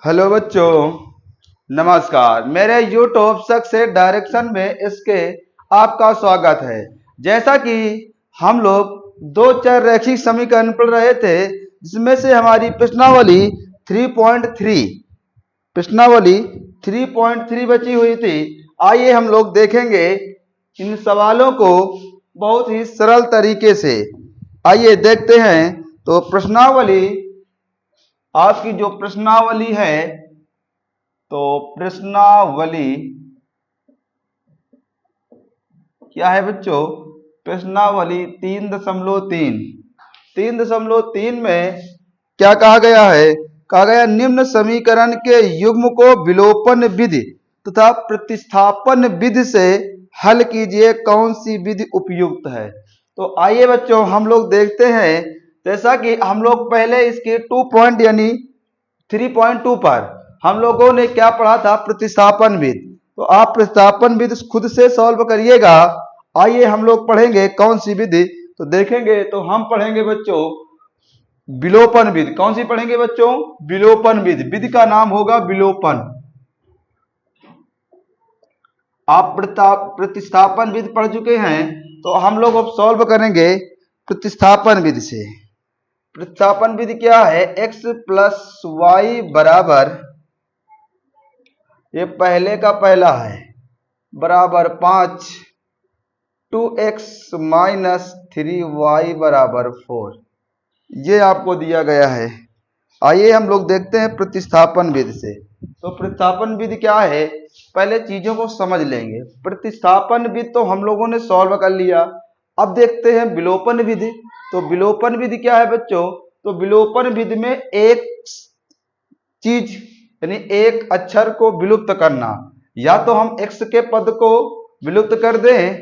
Hello बच्चों, नमस्कार। मेरे यूट्यूब सक्सेस डायरेक्शन में इसके आपका स्वागत है। जैसा कि हम लोग दो चर रैखिक समीकरण पढ़ रहे थे, जिसमें से हमारी प्रश्नावली 3.3 बची हुई थी। आइए हम लोग देखेंगे इन सवालों को बहुत ही सरल तरीके से। आइए देखते हैं। तो प्रश्नावली, आपकी जो प्रश्नावली है, तो प्रश्नावली क्या है बच्चों? प्रश्नावली 3.3 में क्या कहा गया है? कहा गया निम्न समीकरण के युग्म को विलोपन विधि तथा प्रतिस्थापन विधि से हल कीजिए, कौन सी विधि उपयुक्त है? तो आइए बच्चों हम लोग देखते हैं। जैसा कि हम लोग पहले इसके 2 पॉइंट यानी 3.2 पर हम लोगों ने क्या पढ़ा था? प्रतिस्थापन विधि। तो आप प्रतिस्थापन विधि खुद से सॉल्व करिएगा। आइए हम लोग पढ़ेंगे कौन सी विधि। तो देखेंगे तो हम पढ़ेंगे बच्चों विलोपन विधि। कौन सी पढ़ेंगे बच्चों? विलोपन विधि। विधि का नाम होगा विलोपन। आप प्रतिस्थापन विधि पढ़ चुके हैं, तो हम लोग अब सॉल्व करेंगे प्रतिस्थापन विधि से। प्रतिस्थापन विधि क्या है? x प्लस वाई बराबर, ये पहले का पहला है, बराबर 5 2x माइनस 3y बराबर 4, ये आपको दिया गया है। आइए हम लोग देखते हैं प्रतिस्थापन विधि से। तो प्रतिस्थापन विधि क्या है, पहले चीजों को समझ लेंगे। प्रतिस्थापन विधि तो हम लोगों ने सॉल्व कर लिया। अब देखते हैं विलोपन विधि। तो विलोपन विधि क्या है बच्चों? तो विलोपन विधि में एक चीज यानी एक अक्षर को विलुप्त करना। या तो हम x के पद को विलुप्त कर दें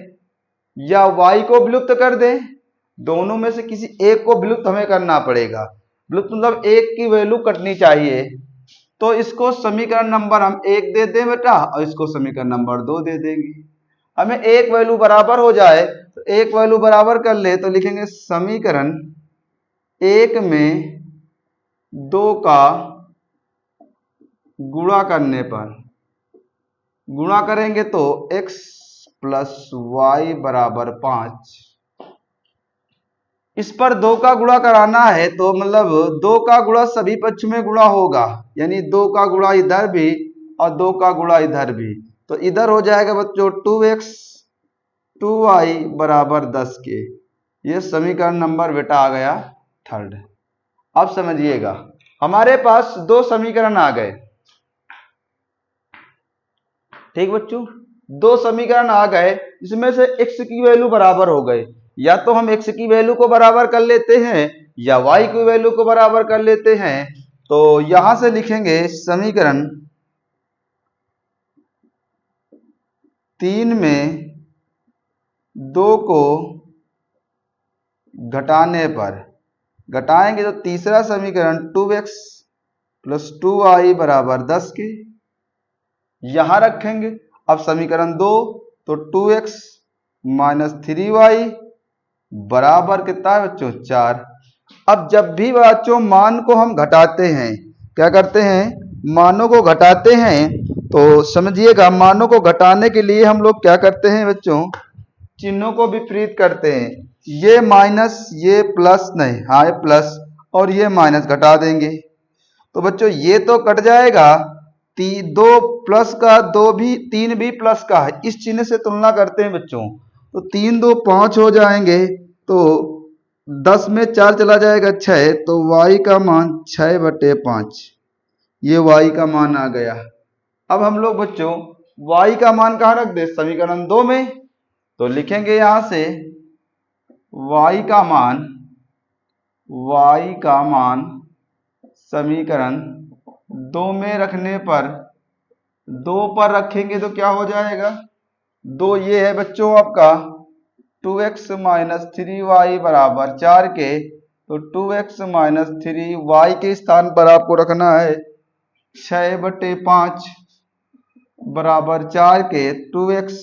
या y को विलुप्त कर दें। दोनों में से किसी एक को विलुप्त हमें करना पड़ेगा। विलुप्त मतलब एक की वैल्यू कटनी चाहिए। तो इसको समीकरण नंबर हम 1 दे दें बेटा, और इसको समीकरण नंबर 2 दे देंगे। हमें एक वैल्यू बराबर हो जाए तो एक वैल्यू बराबर कर ले तो लिखेंगे समीकरण 1 में 2 का गुणा करने पर, गुणा करेंगे तो x प्लस वाई बराबर 5। इस पर 2 का गुणा कराना है तो मतलब 2 का गुणा सभी पक्ष में गुणा होगा, यानी 2 का गुणा इधर भी और 2 का गुणा इधर भी। तो इधर हो जाएगा बच्चों 2x 2y बराबर 10 के। ये समीकरण नंबर बेटा आ गया 3rd। अब समझिएगा, हमारे पास 2 समीकरण आ गए। ठीक बच्चों, 2 समीकरण आ गए, इसमें से x की वैल्यू बराबर हो गए। या तो हम x की वैल्यू को बराबर कर लेते हैं या y की वैल्यू को बराबर कर लेते हैं। तो यहां से लिखेंगे समीकरण 3 में 2 को घटाने पर, घटाएंगे तो तीसरा समीकरण 2x प्लस 2y बराबर 10 के यहां रखेंगे। अब समीकरण 2 तो 2x माइनस 3y बराबर कितना है बच्चों? 4। अब जब भी बच्चों मान को हम घटाते हैं, क्या करते हैं? मानों को घटाते हैं। तो समझिएगा, मानों को घटाने के लिए हम लोग क्या करते हैं बच्चों? चिन्हों को विपरीत करते हैं। ये माइनस, ये प्लस, नहीं हाँ ये प्लस और ये माइनस घटा देंगे। तो बच्चों ये तो कट जाएगा, 2 प्लस का 2 भी 3 भी प्लस का है, इस चिन्ह से तुलना करते हैं बच्चों। तो 3 2 5 हो जाएंगे, तो 10 में 4 चला जाएगा 6, तो y का मान 6/5, ये y का मान आ गया। अब हम लोग बच्चों y का मान कहाँ रख दे? समीकरण 2 में। तो लिखेंगे यहां से y का मान समीकरण 2 में रखने पर, 2 पर रखेंगे तो क्या हो जाएगा? 2 ये है बच्चों आपका 2x माइनस 3y बराबर 4 के। तो 2x माइनस 3y के स्थान पर आपको रखना है 6/5 बराबर 4 के। 2x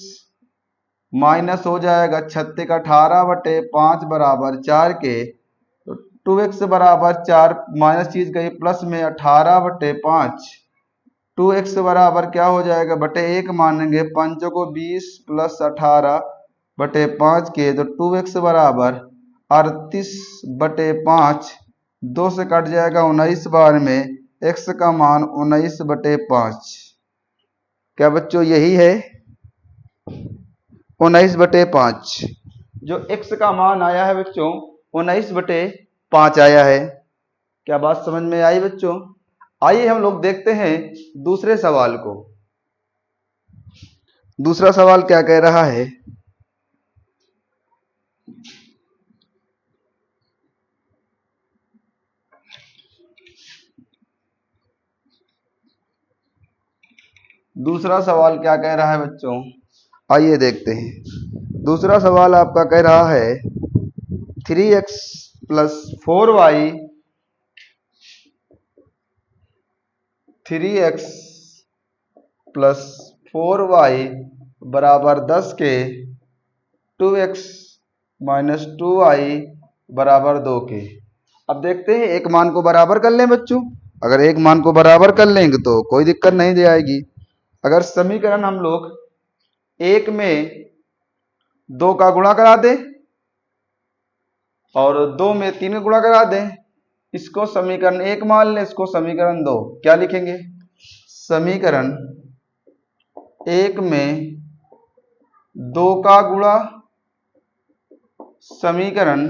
माइनस हो जाएगा 36 18/5 बराबर 4 के। तो 2x बराबर 4 माइनस चीज गई प्लस में 18/5 2x बराबर क्या हो जाएगा बटे 1 मानेंगे, 5 को 20 प्लस 18 बटे 5 के, तो 2x बराबर 38 बटे 5, 2 से कट जाएगा 19 बार में, x का मान 19 बटे 5। क्या बच्चों यही है 19 बटे 5, जो x का मान आया है बच्चों 19 बटे 5 आया है। क्या बात समझ में आई बच्चों? आइए हम लोग देखते हैं दूसरे सवाल को। दूसरा सवाल क्या कह रहा है, दूसरा सवाल क्या कह रहा है बच्चों, आइए देखते हैं। दूसरा सवाल आपका कह रहा है 3x plus 4y 3x plus 4y बराबर 10 के, 2x माइनस 2y बराबर 2 के। अब देखते हैं एक मान को बराबर कर लें बच्चों। अगर एक मान को बराबर कर लेंगे तो कोई दिक्कत नहीं दे आएगी। अगर समीकरण हम लोग एक में 2 का गुणा करा दें और 2 में 3 का गुणा करा दें, इसको समीकरण 1 मान लें, इसको समीकरण 2, क्या लिखेंगे, समीकरण 1 में 2 का गुणा, समीकरण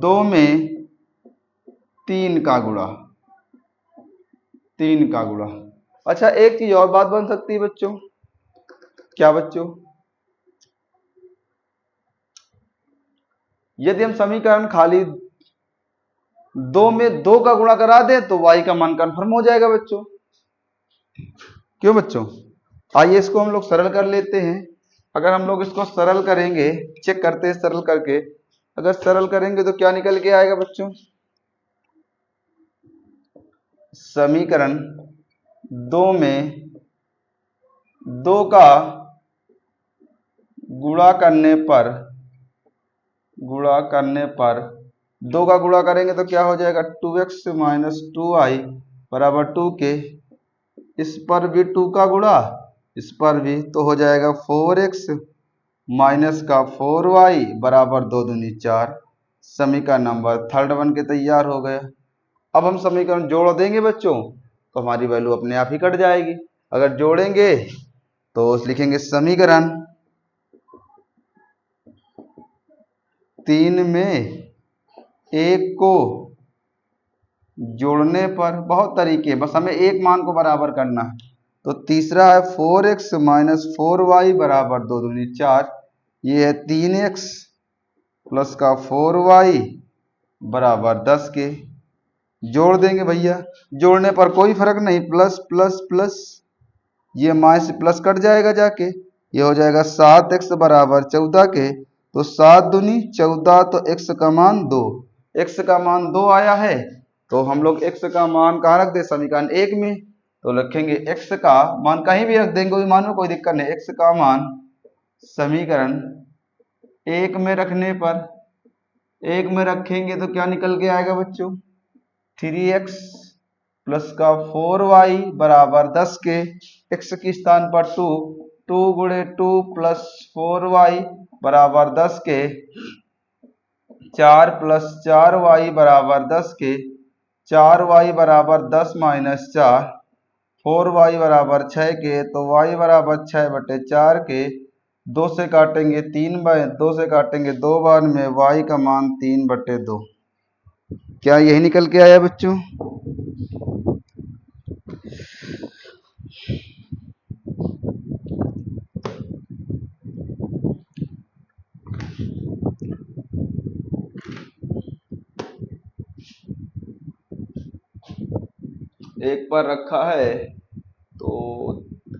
2 में 3 का गुणा, 3 का गुणा। अच्छा एक चीज और बात बन सकती है बच्चों, क्या बच्चों, यदि हम समीकरण खाली 2 में 2 का गुणा करा दें तो y का मान कंफर्म हो जाएगा बच्चों। क्यों बच्चों? आइए इसको हम लोग सरल कर लेते हैं। अगर हम लोग इसको सरल करेंगे, चेक करते हैं सरल करके, अगर सरल करेंगे तो क्या निकल के आएगा बच्चों, समीकरण 2 में 2 का गुणा करने पर 2 का गुणा करेंगे तो क्या हो जाएगा, 2x माइनस 2y बराबर 2 के, इस पर भी 2 का गुणा, इस पर भी, तो हो जाएगा 4x माइनस का 4y बराबर 2 दूनी 4। समीकरण नंबर थर्ड बन के तैयार हो गया। अब हम समीकरण जोड़ देंगे बच्चों तो हमारी वैल्यू अपने आप ही कट जाएगी। अगर जोड़ेंगे तो लिखेंगे समीकरण 3 में 1 को जोड़ने पर, बहुत तरीके, बस हमें एक मान को बराबर करना है। तो तीसरा है 4x माइनस 4y बराबर 2 दूनी 4, ये है 3x प्लस का 4y बराबर 10 के। जोड़ देंगे भैया, जोड़ने पर कोई फर्क नहीं, प्लस प्लस प्लस, ये माइनस प्लस कट जाएगा जाके, ये हो जाएगा 7x बराबर 14 के, तो 7 दूनी 14, तो x का मान 2, x का मान 2 आया है, तो हम लोग x का मान कहाँ रख दे, समीकरण 1 में, तो रखेंगे x का मान कहीं भी रख देंगे, कोई मान में कोई दिक्कत नहीं, x का मान समीकरण 1 में रखने पर, 1 में रखेंगे तो क्या निकल के आएगा बच्चों, 3x प्लस का 4y बराबर 10 के, x के स्थान पर 2, 2 गुणे 2 प्लस 4y बराबर 10 के, 4 प्लस 4y बराबर 10 के, 4y बराबर 10 माइनस 4, 4y बराबर 6 के, तो y बराबर 6 बटे 4 के, 2 से काटेंगे 3 बार, 2 से काटेंगे 2 बार में, y का मान 3 बटे 2। क्या यही निकल के आया बच्चों? एक पर रखा है तो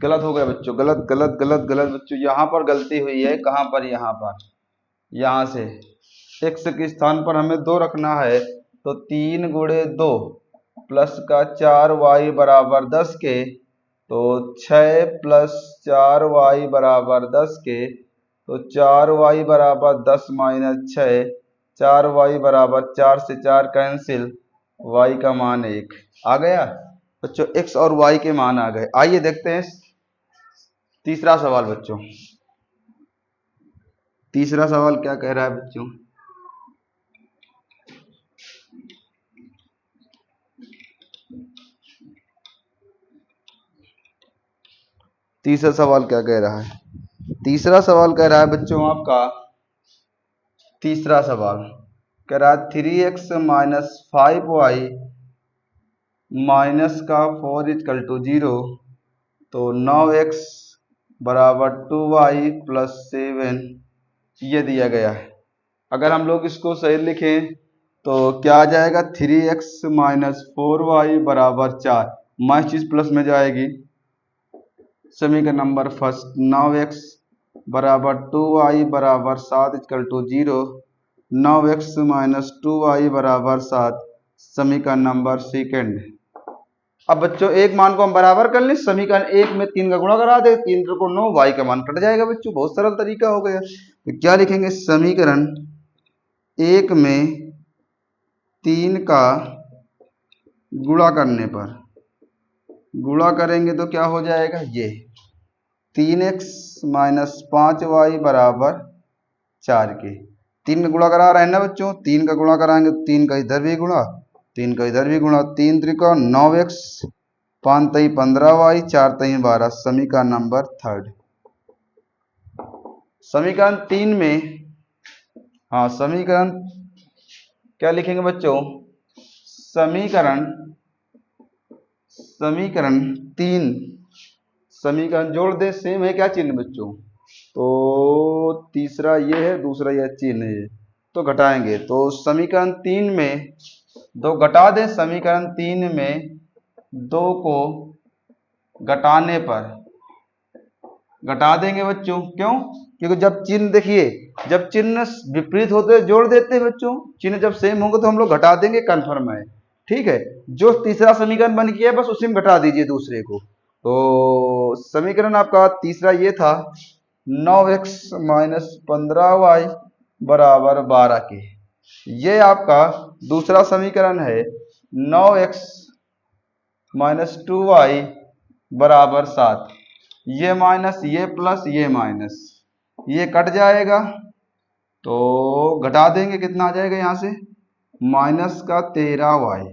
गलत हो गया बच्चों, गलत गलत गलत गलत बच्चों, यहाँ पर गलती हुई है, कहाँ पर, यहाँ पर, यहाँ से x के स्थान पर हमें 2 रखना है, तो 3 गुणे 2 प्लस का 4y बराबर 10 के, तो 6 प्लस 4y बराबर 10 के, तो 4y बराबर 10 माइनस 6, 4y बराबर 4 से 4 कैंसिल, y का मान 1 आ गया। बच्चों x और y के मान आ गए। आइए देखते हैं तीसरा सवाल बच्चों। तीसरा सवाल क्या कह रहा है बच्चों? तीसरा सवाल क्या कह रहा है? तीसरा सवाल कह रहा है बच्चों आपका, तीसरा सवाल कह रहा है 3x माइनस 5y माइनस का 4 इक्वल टू 0, तो 9x बराबर 2y प्लस 7 ये दिया गया है। अगर हम लोग इसको सही लिखें तो क्या आ जाएगा? 3x माइनस 4y बराबर 4, माइनस चीज प्लस में जाएगी। समीकरण नंबर फर्स्ट 9x बराबर 2y बराबर 7 equal to 0, 9x minus 2y बराबर 7 समीकरण नंबर सेकेंड। अब बच्चों एक मान को हम बराबर कर लें, समीकरण एक में 3 का गुणा करा दे, 3 को 9, y का मान कट जाएगा बच्चों। बहुत सरल तरीका हो गया। तो क्या लिखेंगे? समीकरण एक में 3 का गुणा करने पर, गुणा करेंगे तो क्या हो जाएगा? ये 3x माइनस 5y बराबर 4 के। 3 का गुणा करा रहे हैं ना बच्चों, 3 का गुणा कराएंगे तो 3 का इधर भी गुणा, 3 का इधर भी गुणा, 3 त्रिका 9x, 5 तई 15y, 4 तई 12 समीकरण नंबर थर्ड। समीकरण 3 में, हाँ समीकरण क्या लिखेंगे बच्चों? समीकरण 3, समीकरण जोड़ दे, सेम है क्या चिन्ह बच्चों? तो तीसरा ये है, दूसरा यह चिन्ह है, तो घटाएंगे तो समीकरण 3 में 2 घटा दें। समीकरण 3 में 2 को घटाने पर, घटा देंगे बच्चों। क्यों? क्योंकि जब चिन्ह देखिए, जब चिन्ह विपरीत होते जोड़ देते हैं बच्चों, चिन्ह जब सेम होंगे तो हम लोग घटा देंगे, कन्फर्म है। ठीक है, जो तीसरा समीकरण बन गया है बस उसी में घटा दीजिए दूसरे को। तो समीकरण आपका तीसरा ये था 9x माइनस 15y बराबर 12 के। ये आपका दूसरा समीकरण है 9x माइनस 2y बराबर 7। ये माइनस, ये प्लस, ये माइनस, ये कट जाएगा तो घटा देंगे, कितना आ जाएगा यहां से? माइनस का 13y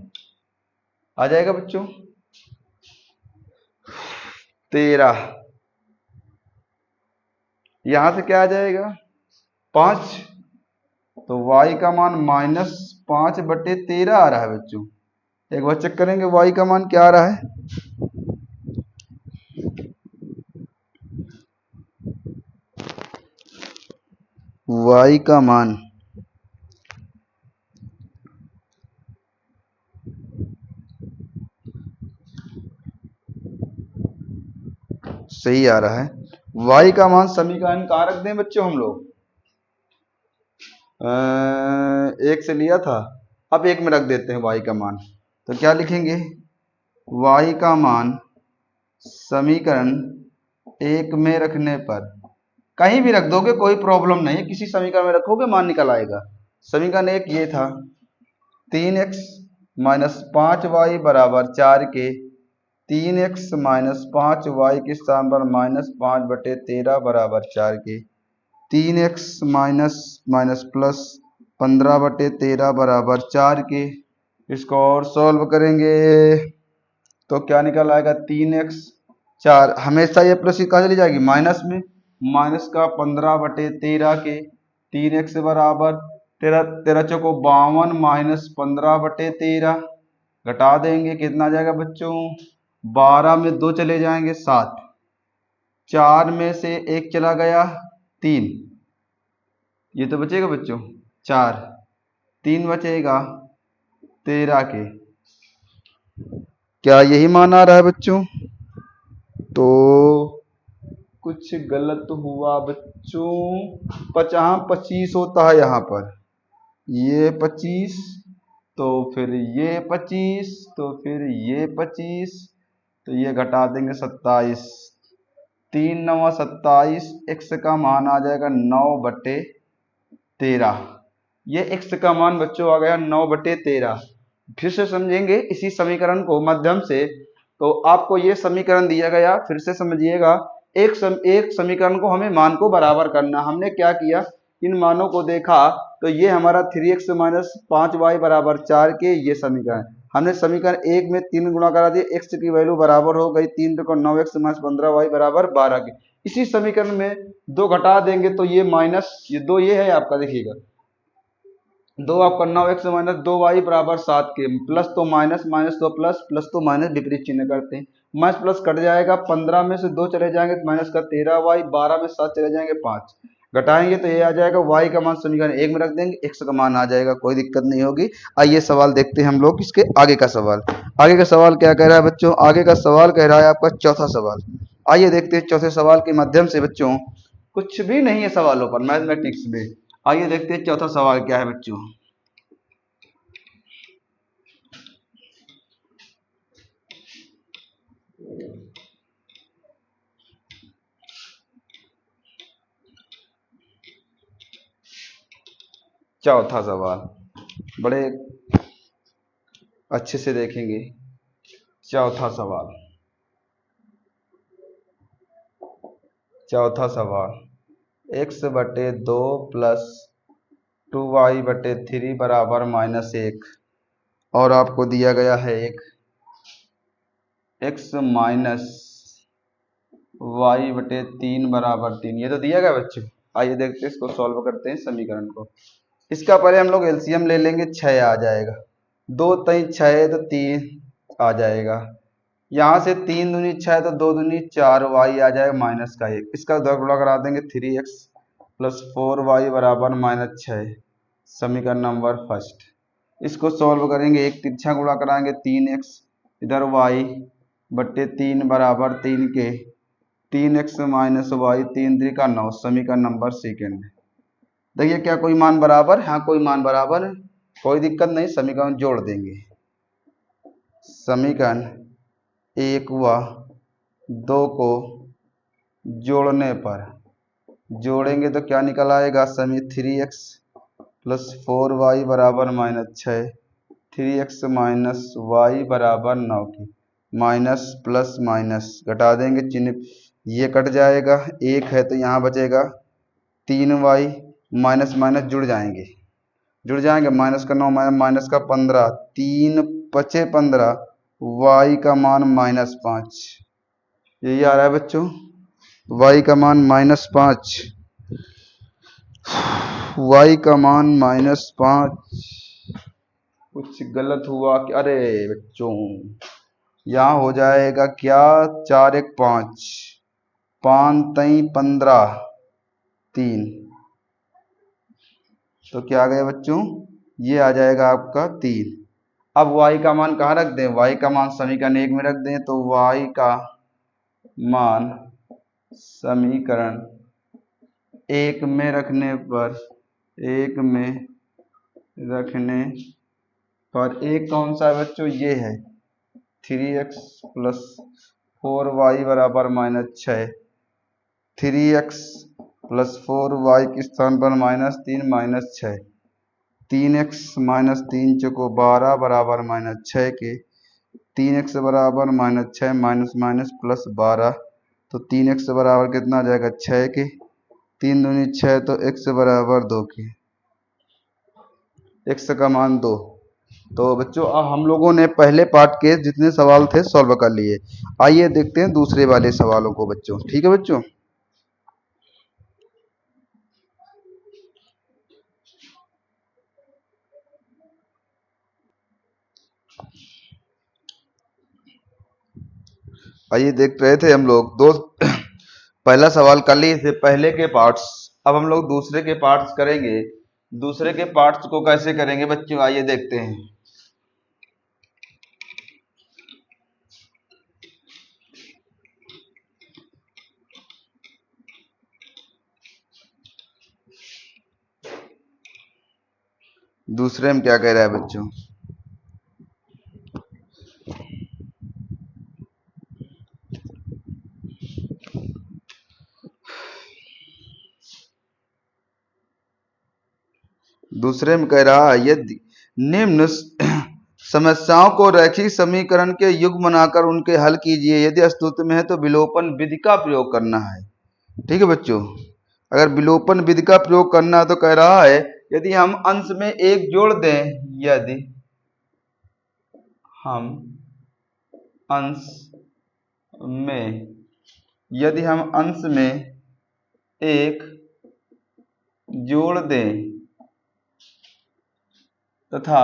आ जाएगा बच्चों, 13। यहां से क्या आ जाएगा? 5, तो y का मान माइनस 5/13 आ रहा है बच्चों। एक बार चेक करेंगे y का मान क्या आ रहा है। y का मान सही आ रहा है। y का मान समीकरण कहाँ रख दें बच्चों हम लोग? एक से लिया था, अब एक में रख देते हैं y का मान। तो क्या लिखेंगे? y का मान समीकरण एक में रखने पर, कहीं भी रख दोगे कोई प्रॉब्लम नहीं है, किसी समीकरण में रखोगे मान निकल आएगा। समीकरण एक ये था 3x माइनस 5y बराबर 4 के, 3x माइनस 5y के स्थान पर माइनस 5/13 बराबर 4 के, 3x माइनस माइनस प्लस 15/13 बराबर 4 के। इसको और सॉल्व करेंगे तो क्या निकल आएगा? 3x 4, हमेशा ये प्लस कहाँ चली जाएगी? माइनस में, माइनस का 15/13 के, 3x बराबर 13 चौको 52 माइनस 15/13 घटा देंगे, कितना आ जाएगा बच्चों? 12 में 2 चले जाएंगे 7, 4 में से 1 चला गया 3, ये तो बचेगा बच्चों 4, 3 बचेगा 13 के। क्या यही मान आ रहा है बच्चों? तो कुछ गलत हुआ बच्चों। 25 होता है यहाँ पर, ये 25, तो फिर ये 25, तो फिर ये 25, तो ये घटा देंगे 27, 3 9 27, x का मान आ जाएगा 9/13। ये x का मान बच्चों आ गया 9/13। फिर से समझेंगे इसी समीकरण को माध्यम से। तो आपको ये समीकरण दिया गया, फिर से समझिएगा। एक समीकरण को हमें मान को बराबर करना। हमने क्या किया, इन मानों को देखा तो ये हमारा 3x माइनस 5y बराबर 4 के ये समीकरण, हमने समीकरण एक में 3 गुणा करा दिया, x की वैल्यू बराबर हो गई 3 को 9x माइनस 15y बराबर 12 के। इसी समीकरण में 2 घटा देंगे तो ये माइनस, ये 2 ये है आपका, देखिएगा 2 आपका 9x माइनस 2y बराबर 7 के, प्लस तो माइनस, माइनस तो प्लस, प्लस तो माइनस, विपरीत चिन्ह करते हैं। माइनस प्लस कट जाएगा, 15 में से 2 चले जाएंगे तो माइनस का 13y, 12 में 7 चले जाएंगे 5, घटाएंगे तो ये आ जाएगा y का मान समीकरण एक में रख देंगे, x का मान आ जाएगा, कोई दिक्कत नहीं होगी। आइए सवाल देखते हैं हम लोग इसके आगे का सवाल। आगे का सवाल क्या कह रहा है बच्चों, आगे का सवाल कह रहा है आपका चौथा सवाल। आइए देखते हैं चौथे सवाल के माध्यम से बच्चों, कुछ भी नहीं है सवालों पर मैथमेटिक्स में। आइए देखते हैं चौथा सवाल क्या है बच्चों। चौथा सवाल बड़े अच्छे से देखेंगे। चौथा सवाल, चौथा सवाल, x बटे 2 प्लस 2y बटे 3 बराबर माइनस 1, और आपको दिया गया है एक x माइनस y बटे 3 बराबर 3, ये तो दिया गया बच्चों। आइए देखते हैं इसको सॉल्व करते हैं समीकरण को। इसका पहले हम लोग एलसीएम ले लेंगे, 6 आ जाएगा, 2 3 6 तो 3 आ जाएगा, यहाँ से 3 दूनी 6 तो 2 दूनी 4, y आ जाएगा माइनस का 1, इसका गुणा करा देंगे 3x प्लस 4y बराबर माइनस 6, समीकरण नंबर फर्स्ट। इसको सॉल्व करेंगे, एक तिरछा गुणा कराएंगे 3x, इधर y बट्टे 3 बराबर 3 के, 3x माइनस वाई 3 3 का 9, समीकरण नंबर सेकेंड। देखिए क्या कोई मान बराबर, हाँ कोई मान बराबर है, कोई दिक्कत नहीं, समीकरण जोड़ देंगे। समीकरण 1 व 2 को जोड़ने पर, जोड़ेंगे तो क्या निकल आएगा, समी 3x प्लस 4y बराबर माइनस 6, 3x माइनस y बराबर 9 की, माइनस प्लस माइनस घटा देंगे, चिन्ह ये कट जाएगा, एक है तो यहाँ बचेगा 3y, माइनस माइनस जुड़ जाएंगे, माइनस का 9 माइनस का 15, 3 बचे 15, y का मान माइनस 5, यही आ रहा है बच्चों, y का मान माइनस 5, y का मान माइनस 5। कुछ गलत हुआ कि, अरे बच्चों यहाँ हो जाएगा क्या, 4 1 5, 5 3 15 3, तो क्या आ गया बच्चों, ये आ जाएगा आपका 3। अब y का मान कहाँ रख दें, y का मान समीकरण एक में रख दें, तो y का मान समीकरण एक में रखने पर, एक में रखने पर एक कौन सा है बच्चों, ये है 3x प्लस 4y बराबर माइनस 6, 3x प्लस 4y के स्थान पर माइनस 3 माइनस 6, 3x माइनस 3 चौको 12 बराबर माइनस 6 के, 3x बराबर माइनस 6 माइनस माइनस प्लस 12, तो 3x बराबर कितना आ जाएगा 6 के, 3 दूनी 6 तो x बराबर 2 के, x का मान 2। तो बच्चों हम लोगों ने पहले पार्ट के जितने सवाल थे सॉल्व कर लिए। आइए देखते हैं दूसरे वाले सवालों को बच्चों, ठीक है बच्चों। आइए देख रहे थे हम लोग दो पहला सवाल कर लिए थे पहले के पार्ट्स, अब हम लोग दूसरे के पार्ट्स करेंगे। दूसरे के पार्ट्स को कैसे करेंगे बच्चों, आइए देखते हैं। दूसरे में क्या कह रहा है बच्चों, दूसरे में कह रहा है यदि निम्न समस्याओं को रैखिक समीकरण के युग्म बनाकर उनके हल कीजिए। यदि अस्तित्व में है तो विलोपन विधि का प्रयोग करना है। ठीक है बच्चों, अगर विलोपन विधि का प्रयोग करना है तो कह रहा है यदि हम अंश में एक जोड़ दें, यदि हम अंश में एक जोड़ दें तथा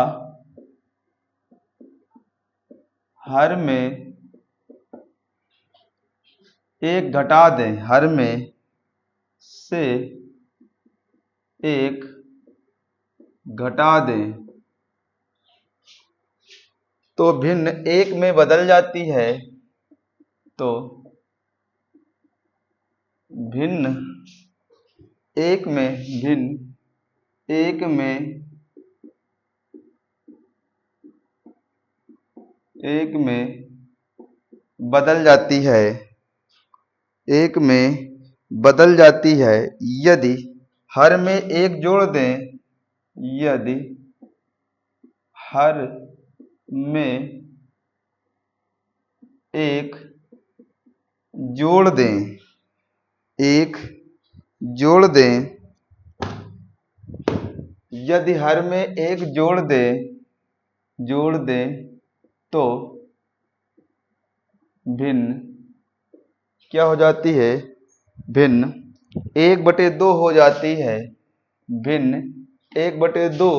हर में एक घटा दें, हर में से एक घटा दें तो भिन्न एक में बदल जाती है, तो भिन्न एक में बदल जाती है, एक में बदल जाती है यदि हर में एक जोड़ दें, यदि हर में एक जोड़ दें, यदि हर में एक जोड़ दें तो भिन्न क्या हो जाती है, भिन्न 1/2 हो जाती है, भिन्न 1/2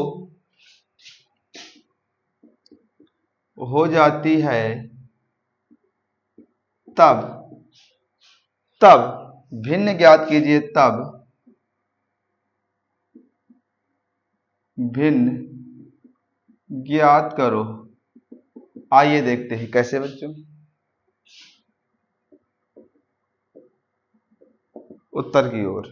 हो जाती है। तब भिन्न ज्ञात कीजिए, तब भिन्न ज्ञात करो। आइए देखते हैं कैसे बच्चों। उत्तर की ओर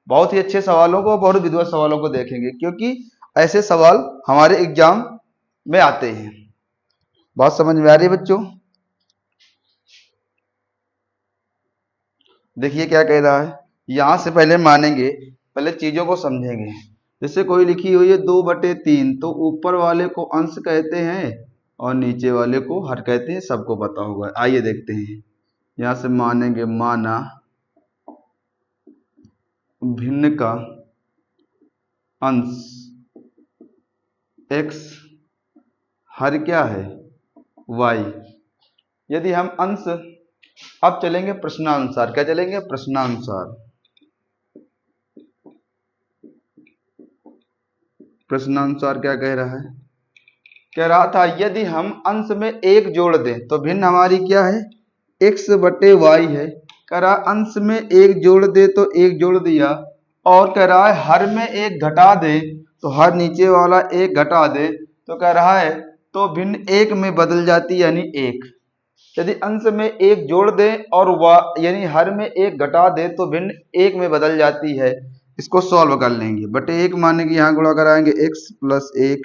बहुत ही अच्छे सवालों को, बहुत विद्वत सवालों को देखेंगे क्योंकि ऐसे सवाल हमारे एग्जाम में आते हैं। बात समझ में आ रही है बच्चों? देखिए क्या कह रहा है, यहां से पहले मानेंगे, पहले चीजों को समझेंगे। जैसे कोई लिखी हुई है 2/3, तो ऊपर वाले को अंश कहते हैं और नीचे वाले को हर कहते हैं, सबको पता होगा। आइए देखते हैं, यहां से मानेंगे, माना भिन्न का अंश x हर क्या है, y। यदि हम अंश, अब चलेंगे प्रश्नानुसार। क्या चलेंगे? प्रश्नानुसार। प्रश्नानुसार क्या कह रहा है? कह रहा था यदि हम अंश में एक जोड़ दें तो भिन्न हमारी क्या है, x/y है। कह रहा अंश में एक जोड़ दे तो एक जोड़ दिया, और कह रहा है हर में एक घटा दे तो हर नीचे वाला एक घटा दे, तो कह रहा है तो भिन्न एक में बदल जाती, यानी एक। यदि अंश में एक जोड़ दे और यानी हर में एक घटा दे तो भिन्न एक में बदल जाती है। इसको सॉल्व कर लेंगे। बटे एक माने कि यहाँ गुणा कराएंगे x + 1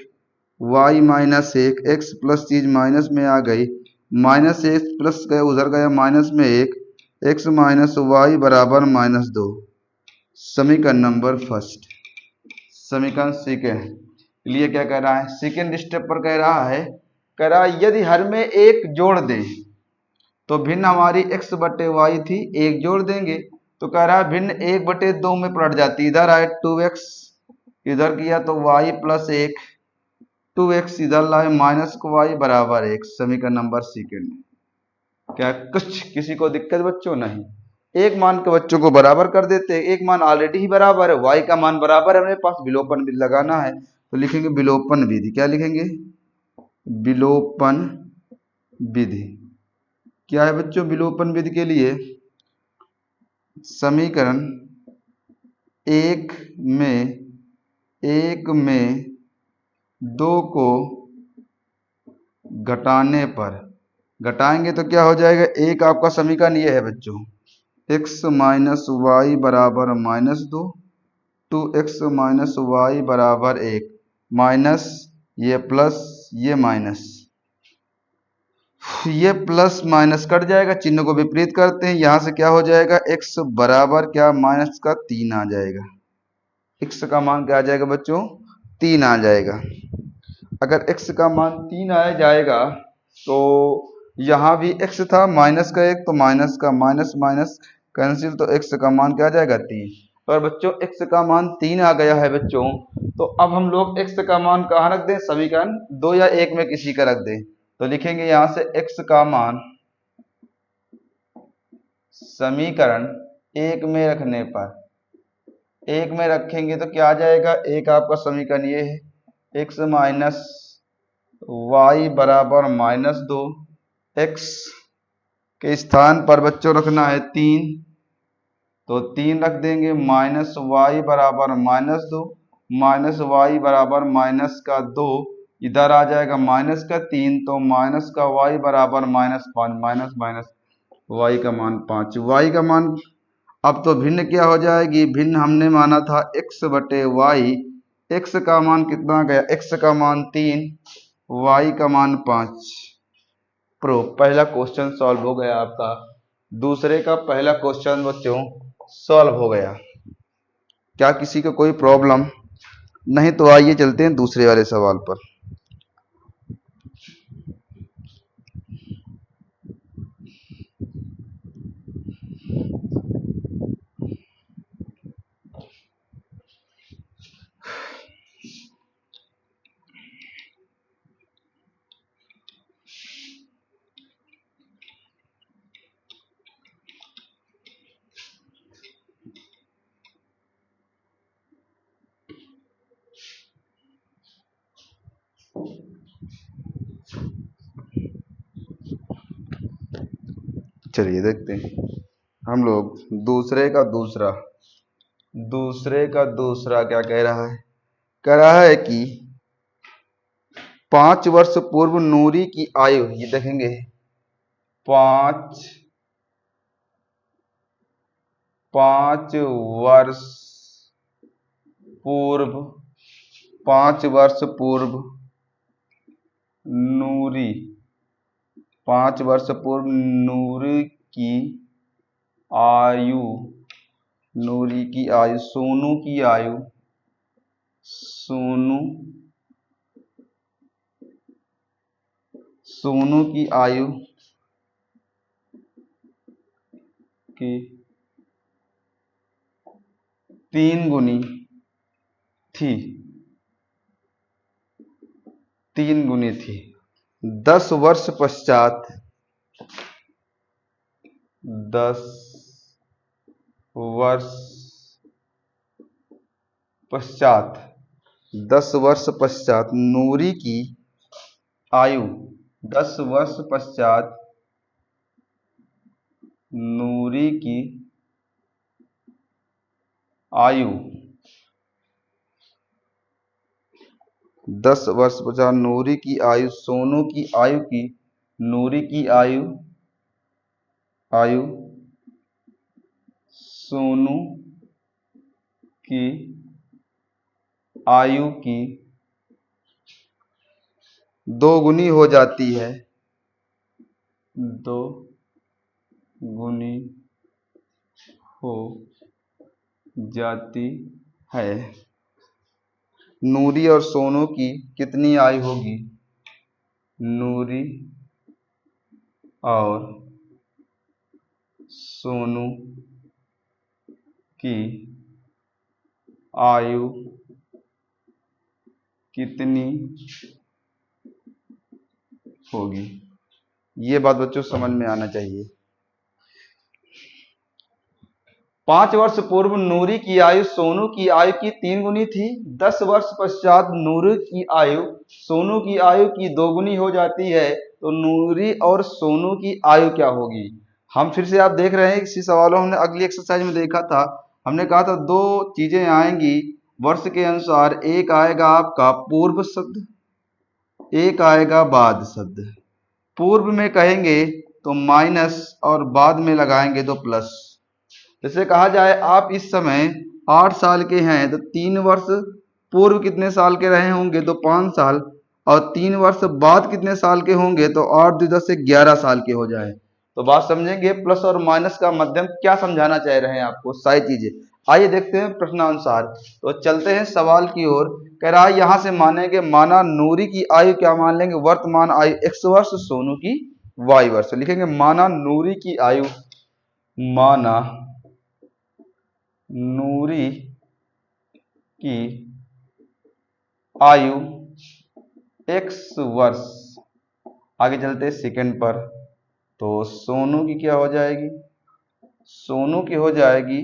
y - 1, x प्लस चीज माइनस में आ गई, माइनस x प्लस गया उधर गया माइनस में 1, x - y = -2। समीकरण नंबर फर्स्ट। समीकरण सेकेंड लिए क्या कह रहा है, सेकेंड स्टेप पर कह रहा है यदि हर में एक जोड़ दें तो भिन्न हमारी x/y थी, एक जोड़ देंगे तो कह रहा है भिन्न 1/2 में पलट जाती। इधर आए 2x, इधर किया तो y + 1, 2x इधर लाए -y = 1। समीकरण नंबर सेकेंड। क्या कुछ किसी को दिक्कत बच्चों? नहीं। एक मान के बच्चों को बराबर कर देते हैं, एक मान ऑलरेडी ही बराबर है, y का मान बराबर है, हमारे पास विलोपन विधि लगाना है तो लिखेंगे विलोपन विधि। क्या लिखेंगे? विलोपन विधि। क्या है बच्चों विलोपन विधि के लिए? समीकरण एक में 2 को घटाने पर, घटाएंगे तो क्या हो जाएगा, एक आपका समीकरण ये है बच्चों, x - y = -2, 2x - y = 1, minus ये प्लस ये माइनस, ये प्लस माइनस कट जाएगा, चिन्ह को विपरीत करते हैं, यहां से क्या हो जाएगा, x बराबर क्या, -3 आ जाएगा। x का मान क्या आ जाएगा बच्चों, 3 आ जाएगा। अगर x का मान 3 आ जाएगा तो यहाँ भी x था माइनस का 1, तो माइनस का माइनस माइनस कैंसिल, तो x का मान क्या आ जाएगा 3। अगर बच्चों x का मान 3 आ गया है बच्चों, तो अब हम लोग x का मान कहाँ रख दें, समीकरण 2 या 1 में किसी का रख दें। तो लिखेंगे यहाँ से x का मान समीकरण 1 में रखने पर, 1 में रखेंगे तो क्या आ जाएगा, एक आपका समीकरण ये है x माइनस वाई बराबर माइनस 2, x के स्थान पर बच्चों रखना है 3, तो 3 रख देंगे, माइनस वाई बराबर माइनस 2, माइनस वाई बराबर माइनस का 2, इधर आ जाएगा माइनस का 3, तो माइनस का वाई बराबर माइनस 5, माइनस माइनस वाई का मान 5। वाई का मान अब तो भिन्न क्या हो जाएगी, भिन्न हमने माना था x बटे वाई, x का मान कितना गया, x का मान 3, y का मान 5। प्रूफ, पहला क्वेश्चन सॉल्व हो गया आपका। दूसरे का पहला क्वेश्चन बच्चों सॉल्व हो गया। क्या किसी को कोई प्रॉब्लम? नहीं तो आइए चलते हैं दूसरे वाले सवाल पर। चलिए देखते हैं हम लोग दूसरे का दूसरा क्या कह रहा है, कह रहा है कि 5 वर्ष पूर्व नूरी की आयु, ये देखेंगे 5 वर्ष पूर्व, 5 वर्ष पूर्व नूरी, 5 वर्ष पूर्व नूरी की आयु, नूरी की आयु, सोनू की आयु, सोनू की आयु की 3 गुनी थी, 3 गुनी थी। 10 वर्ष पश्चात, 10 वर्ष पश्चात, 10 वर्ष पश्चात नूरी की आयु, 10 वर्ष पश्चात नूरी की आयु, 10 वर्ष पश्चात नूरी की आयु, सोनू की आयु की, नूरी की आयु, सोनू की आयु की 2 गुनी हो जाती है, 2 गुनी हो जाती है। नूरी और सोनू की कितनी आयु होगी, नूरी और सोनू की आयु कितनी होगी, ये बात बच्चों समझ में आना चाहिए। 5 वर्ष पूर्व नूरी की आयु सोनू की आयु की 3 गुनी थी, 10 वर्ष पश्चात नूरी की आयु सोनू की आयु की 2 गुनी हो जाती है, तो नूरी और सोनू की आयु क्या होगी। हम फिर से आप देख रहे हैं इसी सवालों हमने अगली एक्सरसाइज में देखा था, हमने कहा था 2 चीजें आएंगी वर्ष के अनुसार, एक आएगा आपका पूर्व शब्द, एक आएगा बाद शब्द। पूर्व में कहेंगे तो माइनस और बाद में लगाएंगे तो प्लस। जैसे कहा जाए आप इस समय 8 साल के हैं, तो 3 वर्ष पूर्व कितने साल के रहे होंगे, तो 5 साल, और 3 वर्ष बाद कितने साल के होंगे, तो 8 2 10 से 11 साल के हो जाए। तो बात समझेंगे, प्लस और माइनस का मध्यम क्या समझाना चाह रहे हैं आपको, सारी चीजें। आइए देखते हैं प्रश्नानुसार। तो चलते हैं सवाल की ओर। कह रहा है यहां से मानेंगे, माना नूरी की आयु क्या मान लेंगे, वर्तमान आयु x वर्ष, सोनू की y वर्ष। लिखेंगे माना नूरी की आयु, माना नूरी की आयु x वर्ष। आगे चलते हैं सेकंड पर। तो सोनू की क्या हो जाएगी, सोनू की हो जाएगी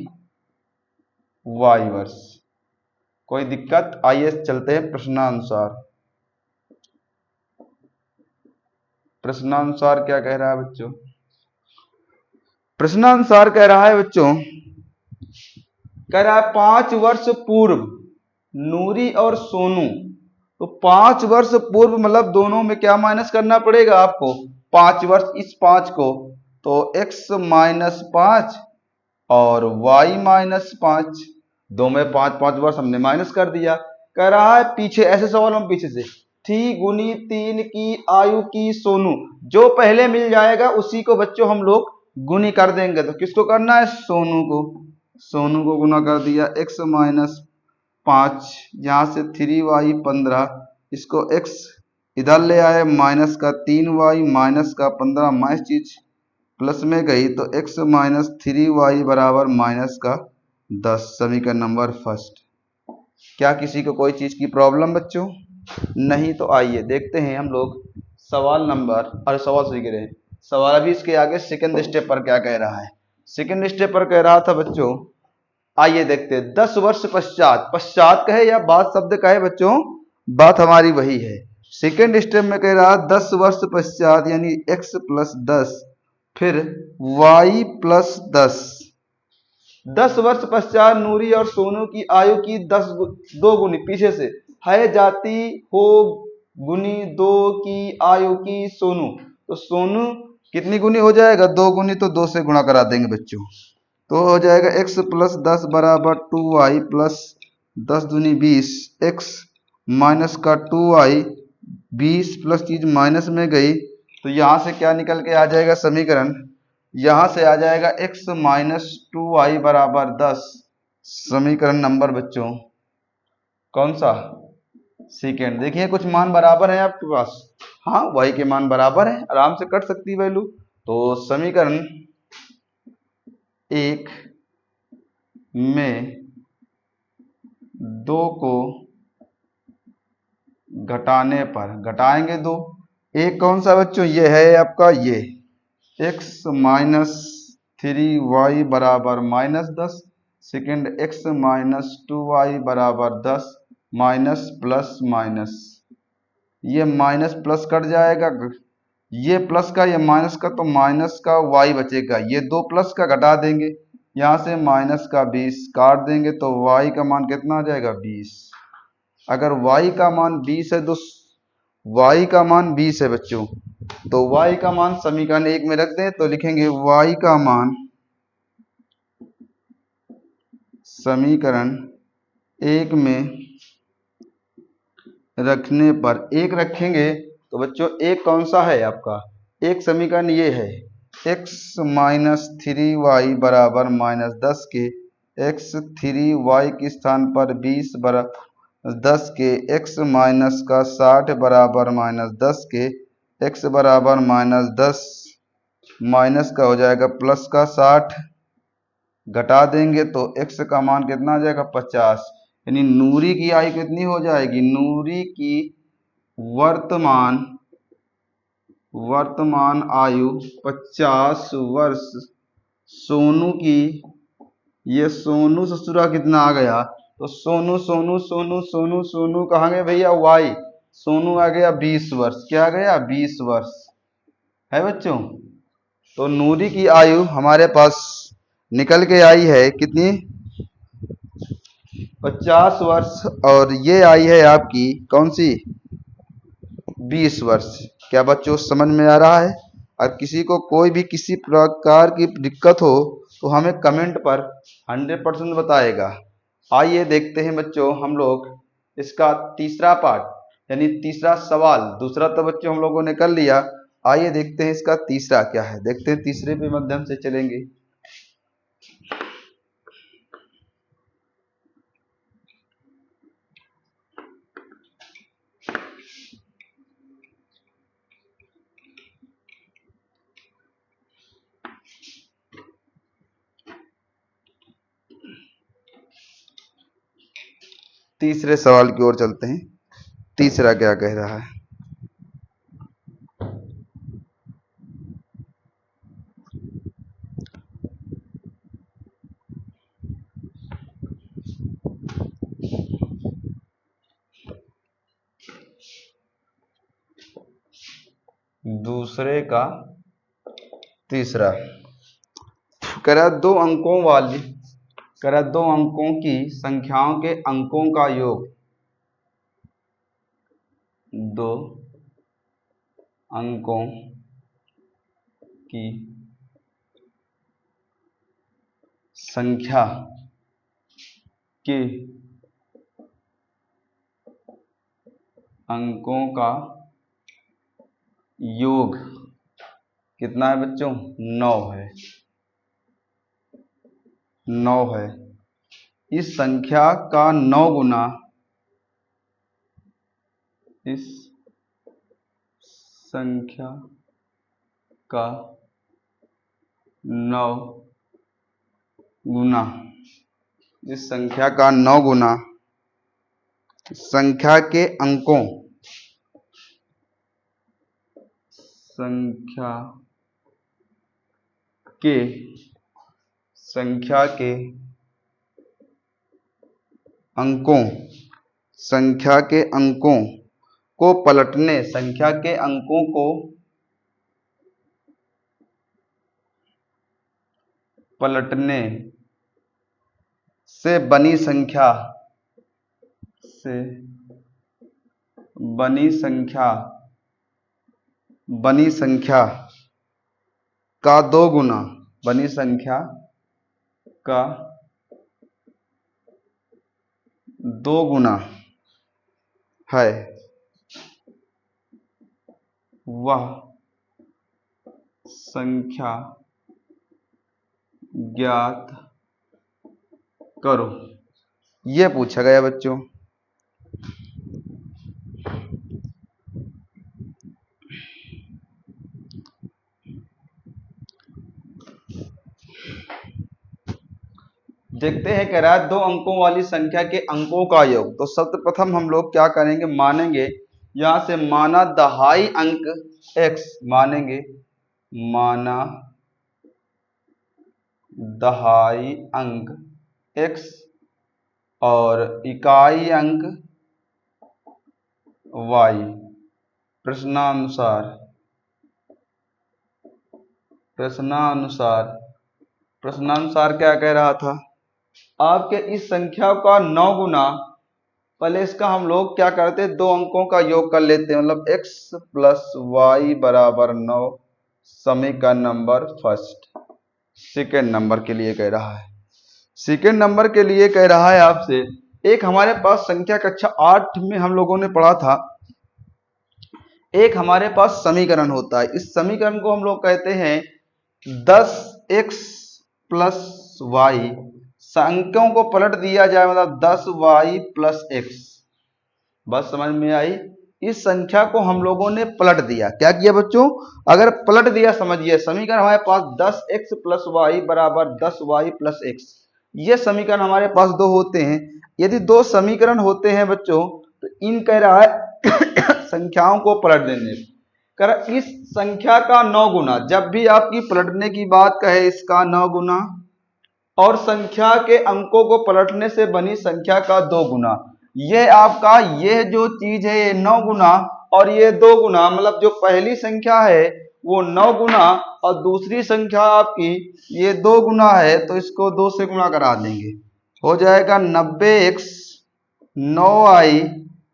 y वर्ष। कोई दिक्कत? आइए चलते हैं प्रश्नानुसार। प्रश्नानुसार क्या कह रहा है बच्चों, प्रश्नानुसार कह रहा है बच्चों, कह रहा है 5 वर्ष पूर्व नूरी और सोनू। तो 5 वर्ष पूर्व मतलब दोनों में क्या माइनस करना पड़ेगा आपको, 5 वर्ष इस 5 को, तो x माइनस 5 और y माइनस 5, दो में 5 वर्ष हमने माइनस कर दिया। कह रहा है पीछे, ऐसे सवाल हम पीछे से, 3 गुनी 3 की आयु की सोनू, जो पहले मिल जाएगा उसी को बच्चों हम लोग गुनी कर देंगे। तो किसको करना है, सोनू को, सोनू को गुना कर दिया, x माइनस 5, यहाँ से 3y 15, इसको x इधर ले आए, माइनस का 3y माइनस का 15, माइनस चीज प्लस में गई, तो x माइनस 3y बराबर माइनस का 10। समीकरण नंबर फर्स्ट। क्या किसी को कोई चीज की प्रॉब्लम बच्चों? नहीं। तो आइए देखते हैं हम लोग सवाल नंबर, अरे सवाल सीख रहे हैं, सवाल अभी इसके आगे सेकंड स्टेप पर क्या कह रहा है। सेकंड स्टेप पर कह रहा था बच्चों, आइए देखते हैं 10 वर्ष पश्चात, पश्चात कहे या बाद शब्द कहे बच्चों, बात हमारी वही है। सेकंड स्टेप में कह रहा 10 वर्ष पश्चात यानी x प्लस 10 फिर y प्लस 10। 10 वर्ष पश्चात नूरी और सोनू की आयु की 2 गुनी, पीछे से है जाती हो गुनी 2 की आयु की सोनू। तो सोनू कितनी गुनी हो जाएगा, 2 गुनी, तो 2 से गुणा करा देंगे बच्चों, तो हो जाएगा x प्लस 10 बराबर 2y प्लस 10 दूनी 20, x माइनस का 2y, 20 प्लस चीज माइनस में गई, तो यहां से क्या निकल के आ जाएगा समीकरण, यहां से आ जाएगा x माइनस 2y बराबर 10। समीकरण नंबर बच्चों कौन सा, सेकेंड। देखिए कुछ मान बराबर है आपके पास, हाँ y के मान बराबर है, आराम से कट सकती है वैल्यू। तो समीकरण 1 में 2 को घटाने पर, घटाएंगे 2, एक कौन सा बच्चों, ये है आपका ये x माइनस 3y बराबर minus 10, second x minus 2y बराबर 10, माइनस प्लस माइनस, ये माइनस प्लस कट जाएगा, ये प्लस का ये माइनस का, तो माइनस का y बचेगा, ये 2 प्लस का घटा देंगे, यहाँ से माइनस का 20 काट देंगे, तो y का मान कितना आ जाएगा 20। अगर y का मान 20 है तो y का मान 20 है बच्चों, तो y का मान समीकरण 1 में रख दें, तो लिखेंगे y का मान समीकरण 1 में रखने पर, 1 रखेंगे तो बच्चों 1 कौन सा है आपका, एक समीकरण ये है, x माइनस 3y बराबर माइनस 10 के x 3y के स्थान पर 20 बराबर 10 के x माइनस का 60 बराबर माइनस 10 के x बराबर माइनस 10, माइनस का हो जाएगा प्लस का 60, घटा देंगे तो x का मान कितना आ जाएगा 50। यानी नूरी की आयु कितनी हो जाएगी, नूरी की वर्तमान आयु 50 वर्ष। सोनू की, ये सोनू ससुरा कितना आ गया, तो सोनू सोनू सोनू सोनू सोनू कहाँ गए भैया y, सोनू आ गया 20 वर्ष, क्या आ गया 20 वर्ष है बच्चों। तो नूरी की आयु हमारे पास निकल के आई है कितनी, 50 वर्ष, और ये आई है आपकी कौन सी 20 वर्ष। क्या बच्चों समझ में आ रहा है? और किसी को कोई भी किसी प्रकार की दिक्कत हो तो हमें कमेंट पर 100% बताएगा। आइए देखते हैं बच्चों हम लोग इसका तीसरा पार्ट यानी तीसरा सवाल, दूसरा तो बच्चों हम लोगों ने कर लिया, आइए देखते हैं इसका तीसरा क्या है, देखते हैं तीसरे पे माध्यम से चलेंगे। तीसरे सवाल की ओर चलते हैं। तीसरा क्या कह रहा है? दूसरे का तीसरा कह रहा दो अंकों की संख्याओं के अंकों का योग, दो अंकों की संख्या के अंकों का योग कितना है बच्चों? 9 है। 9 है। इस संख्या का 9 गुना, इस संख्या का 9 गुना, इस संख्या का 9 गुना संख्या के अंकों, संख्या के अंकों को पलटने, संख्या के अंकों को पलटने से बनी संख्या का 2 गुना, बनी संख्या का 2 गुना है, वह संख्या ज्ञात करो। ये पूछा गया बच्चों। देखते हैं, कह रहा है 2 अंकों वाली संख्या के अंकों का योग। तो सर्वप्रथम हम लोग क्या करेंगे, मानेंगे यहां से माना दहाई अंक x, मानेंगे माना दहाई अंक x और इकाई अंक y। प्रश्नानुसार क्या कह रहा था? आपके इस संख्या का 9 गुना, पहले इसका हम लोग क्या करते हैं, 2 अंकों का योग कर लेते हैं, मतलब x प्लस वाई बराबर 9। समीकरण नंबर फर्स्ट। सेकेंड नंबर के लिए कह रहा है, सेकेंड नंबर के लिए कह रहा है आपसे, एक हमारे पास संख्या कक्षा 8 में हम लोगों ने पढ़ा था, एक हमारे पास समीकरण होता है। इस समीकरण को हम लोग कहते हैं 10x प्लस वाई। अंकों को पलट दिया जाए, मतलब 10y प्लस x। बस समझ में आई? इस संख्या को हम लोगों ने पलट दिया। क्या किया बच्चों? अगर पलट दिया, समझिए समीकरण हमारे पास 10x प्लस वाई बराबर 10y प्लस x। ये समीकरण हमारे पास 2 होते हैं। यदि 2 समीकरण होते हैं बच्चों, तो इन कह रहा है संख्याओं को पलट देने, कर इस संख्या का 9 गुना, जब भी आपकी पलटने की बात कहे इसका 9 गुना, और संख्या के अंकों को पलटने से बनी संख्या का 2 गुना। ये आपका, ये जो चीज है ये 9 गुना और ये 2 गुना, मतलब जो पहली संख्या है वो 9 गुना और दूसरी संख्या आपकी ये 2 गुना है, तो इसको 2 से गुणा करा देंगे, हो जाएगा 90x 9i,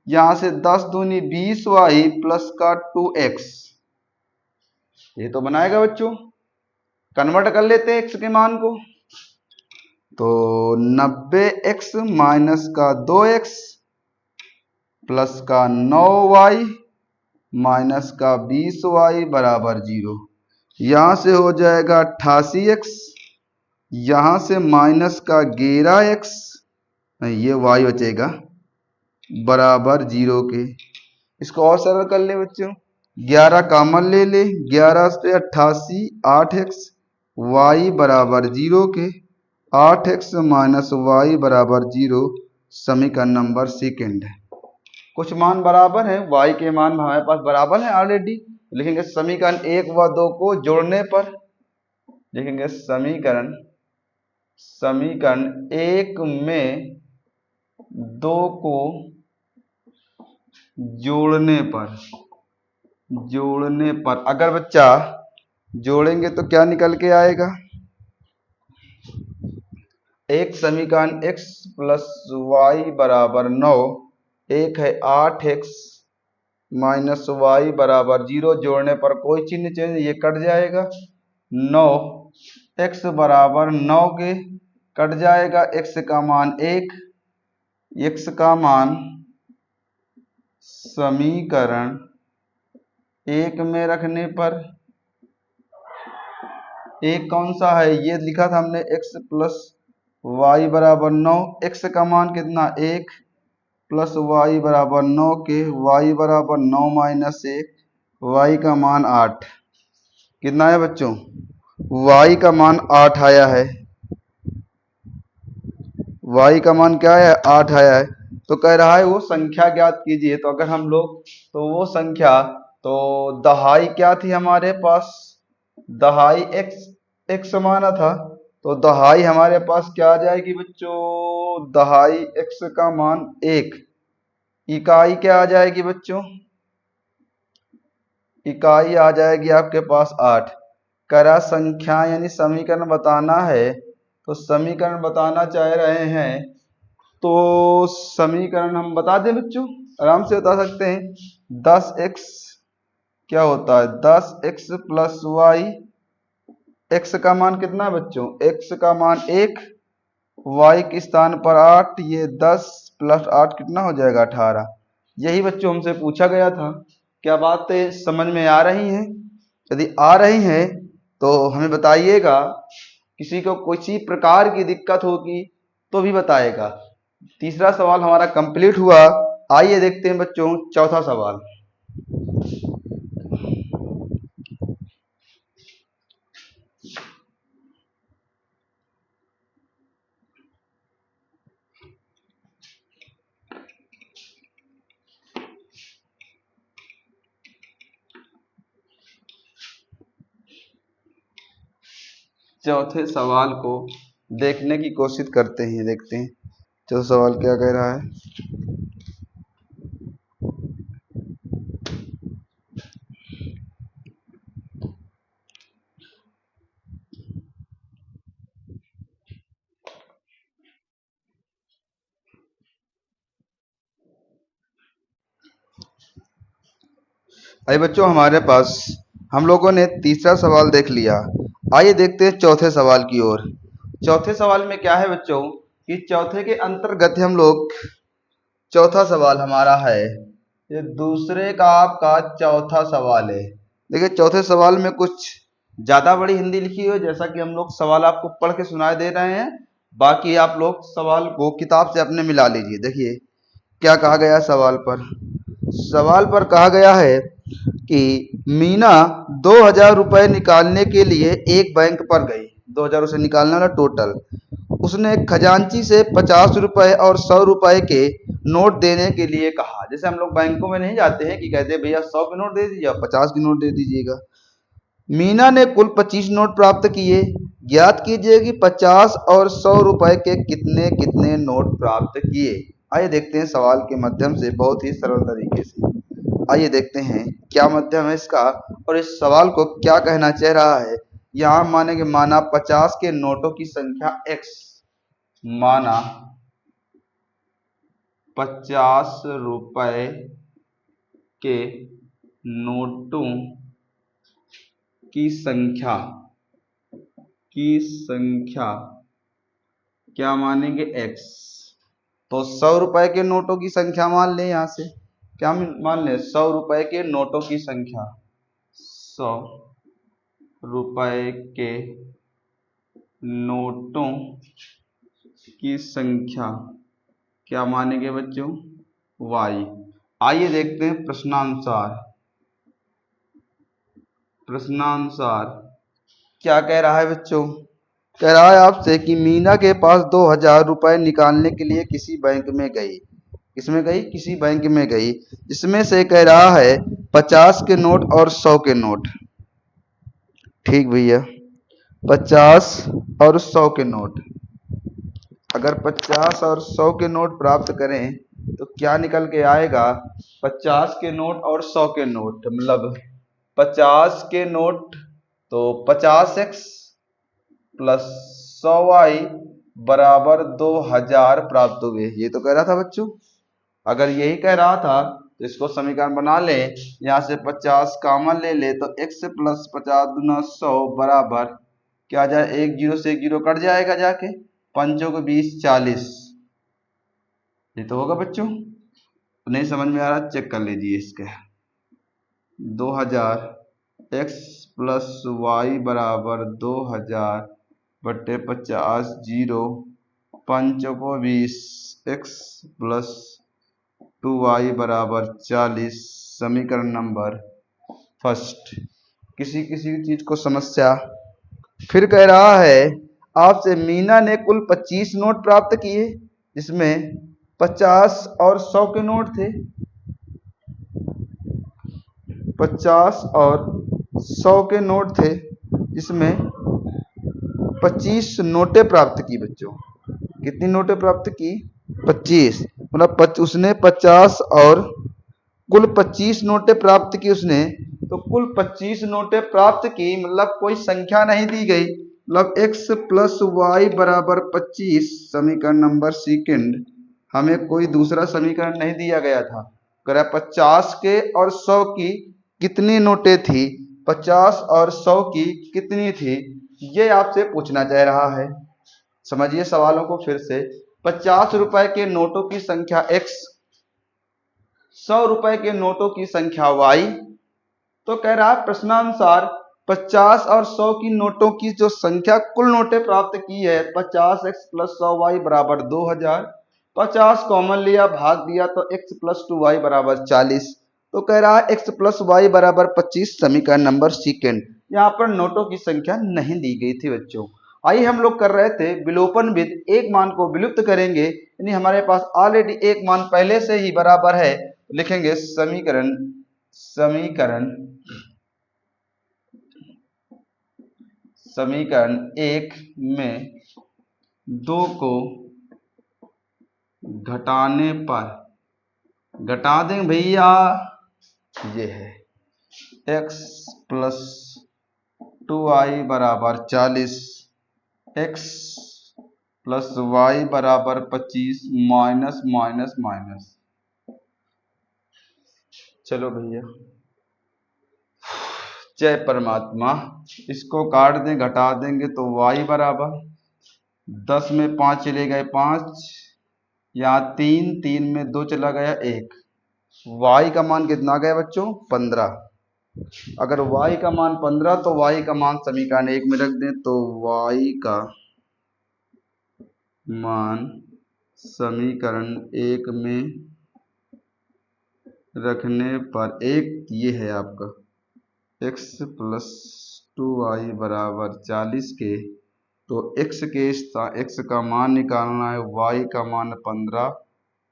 यहां से 10 दूनी 20y प्लस का 2x। ये तो बनाएगा बच्चों। कन्वर्ट कर लेते हैं x के मान को, तो 90x माइनस का 2x प्लस का 9y माइनस का 20y बराबर 0। यहां से हो जाएगा 88x, यहां से माइनस का 11x, ये y बचेगा बराबर 0 के। इसको और सरल कर ले बच्चों, 11 कॉमन ले ले, 11 से 88 8x, y बराबर 0 के। 8x माइनस वाई बराबर 0, समीकरण नंबर सेकेंड है। कुछ मान बराबर है, y के मान हमारे पास बराबर है ऑलरेडी। लिखेंगे समीकरण 1 व 2 को जोड़ने पर, लिखेंगे समीकरण 1 में 2 को जोड़ने पर अगर बच्चा जोड़ेंगे तो क्या निकल के आएगा? एक समीकरण x प्लस वाई बराबर 9, एक है 8x माइनस वाई बराबर 0, जोड़ने पर कोई चिन्ह चेंज, ये कट जाएगा। 9x बराबर 9 के कट जाएगा, x का मान 1, x का मान समीकरण 1 में रखने पर, एक कौन सा है ये लिखा था हमने, x प्लस वाई बराबर 9, x का मान कितना 1 प्लस वाई बराबर 9 के, y बराबर 9 माइनस 1, y का मान 8, कितना है बच्चों? y का मान 8 आया है, y का मान क्या है? 8 आया है। तो कह रहा है वो संख्या ज्ञात कीजिए। तो अगर हम लोग, तो वो संख्या, तो दहाई क्या थी हमारे पास? दहाई x माना था, तो दहाई हमारे पास क्या आ जाएगी बच्चों? दहाई x का मान 1, इकाई क्या आ जाएगी बच्चों? इकाई आ जाएगी आपके पास 8। करा संख्या यानी समीकरण बताना है, तो समीकरण बताना चाह रहे हैं, तो समीकरण हम बता दें बच्चों, आराम से बता सकते हैं। 10x क्या होता है? 10x प्लस वाई, x का मान कितना है बच्चों? x का मान 1, y के स्थान पर 8, ये 10 प्लस 8 कितना हो जाएगा? 18। यही बच्चों हमसे पूछा गया था। क्या बातें समझ में आ रही हैं? यदि आ रही हैं तो हमें बताइएगा। किसी को किसी प्रकार की दिक्कत होगी तो भी बताएगा। तीसरा सवाल हमारा कंप्लीट हुआ। आइए देखते हैं बच्चों चौथा सवाल। चौथे सवाल को देखने की कोशिश करते हैं, देखते हैं चौथा सवाल क्या कह रहा है। अरे बच्चों, हमारे पास हम लोगों ने तीसरा सवाल देख लिया। आइए देखते हैं चौथे सवाल की ओर। चौथे सवाल में क्या है बच्चों कि चौथे के अंतर्गत हम लोग, चौथा सवाल हमारा है, ये दूसरे का आपका चौथा सवाल है। देखिए चौथे सवाल में कुछ ज्यादा बड़ी हिंदी लिखी हुई है, जैसा कि हम लोग सवाल आपको पढ़ के सुनाई दे रहे हैं, बाकी आप लोग सवाल को किताब से अपने मिला लीजिए। देखिए क्या कहा गया है सवाल पर। सवाल पर कहा गया है कि मीना 2000 रुपए निकालने के लिए एक बैंक पर गई। 2000 उसे निकालना वाला टोटल। उसने खजांची से 50 रुपए और 100 रुपए के नोट देने के लिए कहा। जैसे हम लोग बैंकों में नहीं जाते हैं कि कहते हैं भैया 100 के नोट दे दीजिए, 50 के नोट दे दीजिएगा। मीना ने कुल 25 नोट प्राप्त किए। ज्ञात कीजिए कि 50 और 100 रुपए के कितने कितने नोट प्राप्त किए। आइए देखते हैं सवाल के माध्यम से, बहुत ही सरल तरीके से। आइए देखते हैं क्या माध्यम है इसका और इस सवाल को क्या कहना चाह रहा है। यहाँ मानेंगे, माना 50 के नोटों की संख्या x, माना 50 रुपए के नोटों की संख्या क्या मानेंगे x। तो 100 रुपए के नोटों की संख्या मान लें, यहां से क्या मान लें? 100 रुपए के नोटों की संख्या, 100 रुपए के नोटों की संख्या क्या मानेंगे बच्चों? y। आइए देखते हैं प्रश्नानुसार क्या कह रहा है बच्चों। कह रहा है आपसे कि मीना के पास 2000 रुपए निकालने के लिए किसी बैंक में गई। किसमें गई? किसी बैंक में गई। इसमें से कह रहा है 50 के नोट और 100 के नोट। ठीक भैया, 50 और 100 के नोट। अगर 50 और 100 के नोट प्राप्त करें तो क्या निकल के आएगा? 50 के नोट और 100 के नोट, मतलब 50 के नोट तो 50x प्लस 100y बराबर 2000 प्राप्त हुए। ये तो कह रहा था बच्चों। अगर यही कह रहा था तो इसको समीकरण बना ले। यहाँ से 50 कॉमन ले ले तो x प्लस 50 दूना 100 बराबर क्या आ जाए? एक जीरो से एक जीरो कट जाएगा जाके, पंचों को 20 40। ये तो होगा बच्चों। नहीं समझ में आ रहा चेक कर लीजिए इसके। 2000 x प्लस वाई बराबर 2000 बट्टे 50 जीरो, पंचों को 20, x प्लस 2y बराबर 40। समीकरण नंबर फर्स्ट। किसी किसी चीज को समस्या। फिर कह रहा है आपसे मीना ने कुल 25 नोट प्राप्त किए, जिसमें 50 और 100 के नोट थे। 50 और 100 के नोट थे, जिसमें 25 नोटें प्राप्त की बच्चों। कितनी नोटें प्राप्त की? 25। मतलब उसने 50 और कुल 25 नोटें प्राप्त की उसने। तो कुल 25 नोटें प्राप्त की, मतलब कोई संख्या नहीं दी गई, मतलब x प्लस वाई बराबर 25। समीकरण नंबर सेकंड। हमें कोई दूसरा समीकरण नहीं दिया गया था। कह 50 के और 100 की कितनी नोटें थी, 50 और 100 की कितनी थी, ये आपसे पूछना चाह रहा है। समझिए सवालों को फिर से। 50 रुपए के नोटों की संख्या x, 100 रुपए के नोटों की संख्या y। तो कह रहा है प्रश्नानुसार 50 और 100 की नोटों की जो संख्या कुल नोटें प्राप्त की है 50x प्लस 100y बराबर 2000। 50 कॉमन लिया, भाग दिया तो x प्लस 2y बराबर 40। तो कह रहा है x प्लस वाई बराबर 25। समीकरण नंबर सेकंड। यहाँ पर नोटों की संख्या नहीं दी गई थी बच्चों। आइए हम लोग कर रहे थे विलोपन विधि, एक मान को विलुप्त करेंगे, यानी हमारे पास ऑलरेडी एक मान पहले से ही बराबर है। लिखेंगे समीकरण समीकरण एक में 2 को घटाने पर, घटा देंगे भैया, ये है x प्लस 2y बराबर 40, x प्लस वाई बराबर 25 माइनस माइनस माइनस। चलो भैया, जय परमात्मा। इसको काट दें, घटा देंगे तो y बराबर 10 में 5 चले गए 5, यहाँ 3, 3 में 2 चला गया 1। y का मान कितना गया बच्चों? 15। अगर y का मान 15 तो y का मान समीकरण 1 में रख दें तो y का मान समीकरण 1 में रखने पर एक ये है आपका x प्लस 2y बराबर 40 के, तो x का मान निकालना है, y का मान 15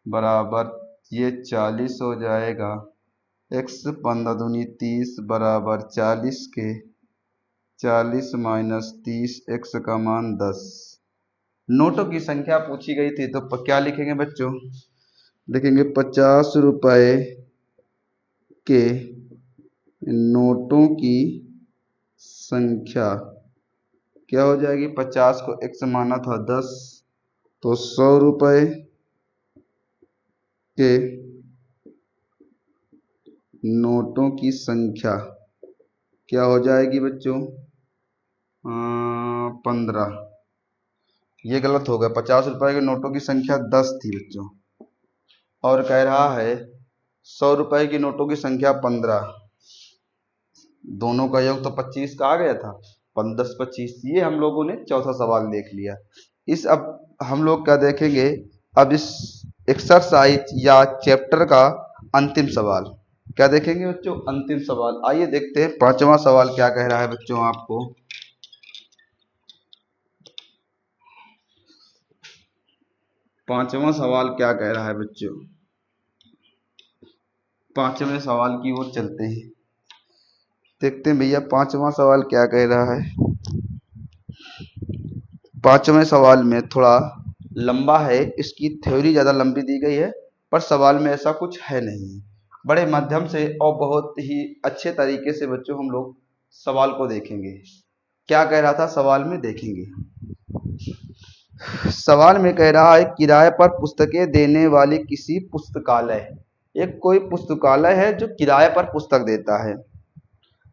बराबर ये 40 हो जाएगा। x 15 दूनी 30 बराबर 40 के, 40 माइनस 30, x का मान 10। नोटों की संख्या पूछी गई थी तो क्या लिखेंगे बच्चों? लिखेंगे 50 रुपए के नोटों की संख्या क्या हो जाएगी? 50 को x माना था 10, तो 100 रुपए के नोटों की संख्या क्या हो जाएगी बच्चों? 15। ये गलत हो गया, 50 रुपए के नोटों की संख्या 10 थी बच्चों, और कह रहा है 100 रुपए की नोटों की संख्या 15। दोनों का योग तो 25 का आ गया था, 10 25। ये हम लोगों ने चौथा सवाल देख लिया। अब हम लोग क्या देखेंगे? अब इस एक्सरसाइज या चैप्टर का अंतिम सवाल क्या देखेंगे बच्चों? अंतिम सवाल। आइए देखते हैं 5वां सवाल क्या कह रहा है बच्चों आपको। पांचवा सवाल क्या कह रहा है बच्चों, पांचवें सवाल की ओर चलते हैं, देखते हैं भैया पांचवा सवाल क्या कह रहा है। पांचवें सवाल में थोड़ा लंबा है, इसकी थ्योरी ज़्यादा लंबी दी गई है, पर सवाल में ऐसा कुछ है नहीं, बड़े माध्यम से और बहुत ही अच्छे तरीके से बच्चों हम लोग सवाल को देखेंगे। क्या कह रहा था सवाल में, देखेंगे। सवाल में कह रहा है किराए पर पुस्तकें देने वाली किसी पुस्तकालय, एक कोई पुस्तकालय है जो किराए पर पुस्तक देता है।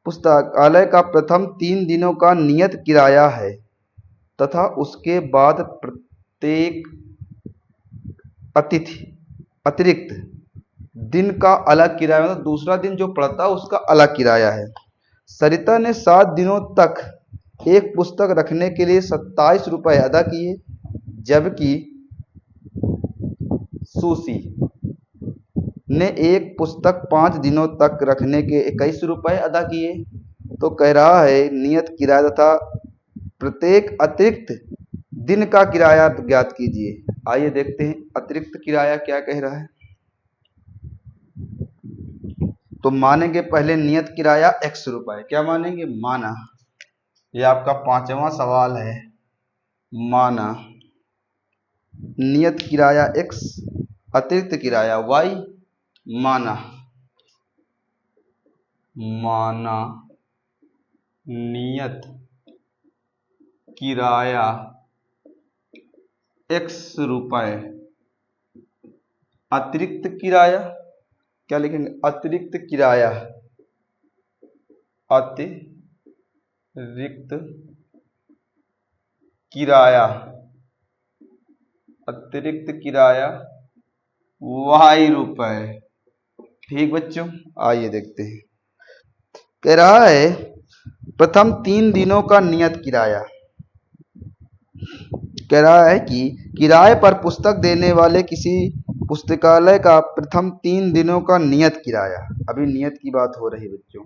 पुस्तकालय का प्रथम 3 दिनों का नियत किराया है तथा उसके बाद प्रत्येक अतिरिक्त दिन का अलग किराया, मतलब दूसरा दिन जो पड़ता है उसका अलग किराया है। सरिता ने 7 दिनों तक एक पुस्तक रखने के लिए 27 रुपये अदा किए, जबकि सुशी ने एक पुस्तक 5 दिनों तक रखने के 21 रुपये अदा किए। तो कह रहा है नियत किराया तथा प्रत्येक अतिरिक्त दिन का किराया ज्ञात कीजिए। आइए देखते हैं अतिरिक्त किराया क्या कह रहा है। तो मानेंगे पहले नियत किराया x रुपये, क्या मानेंगे, माना। ये आपका पांचवा सवाल है, माना नियत किराया x, अतिरिक्त किराया y, माना नियत किराया x रुपये, अतिरिक्त किराया क्या लिखेंगे, अतिरिक्त किराया, अतिरिक्त किराया, अतिरिक्त किराया y रुपये। ठीक बच्चों, आइए देखते हैं। कह रहा है प्रथम 3 दिनों का नियत किराया, कह रहा है कि किराए पर पुस्तक देने वाले किसी पुस्तकालय का प्रथम 3 दिनों का नियत किराया, अभी नियत की बात हो रही बच्चों,